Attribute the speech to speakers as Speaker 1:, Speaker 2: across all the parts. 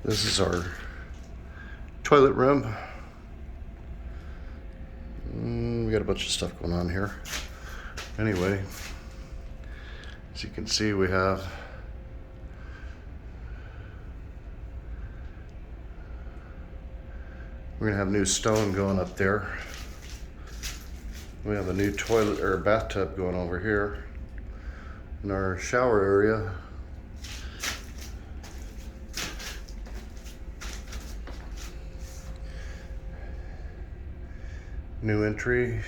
Speaker 1: This is our toilet room. We got a bunch of stuff going on here. Anyway, as you can see, we're gonna have new stone going up there. We have a new toilet or bathtub going over here. In our shower area, new entry.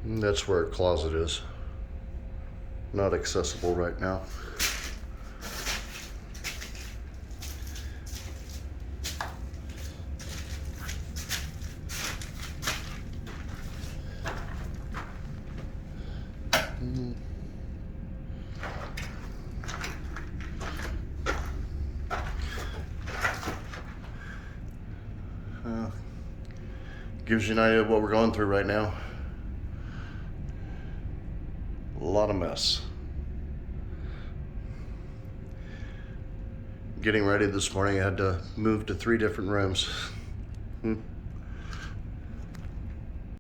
Speaker 1: And that's where our closet is. Not accessible right now. Gives you an idea of what we're going through right now. A lot of mess. Getting ready this morning, I had to move to 3 different rooms.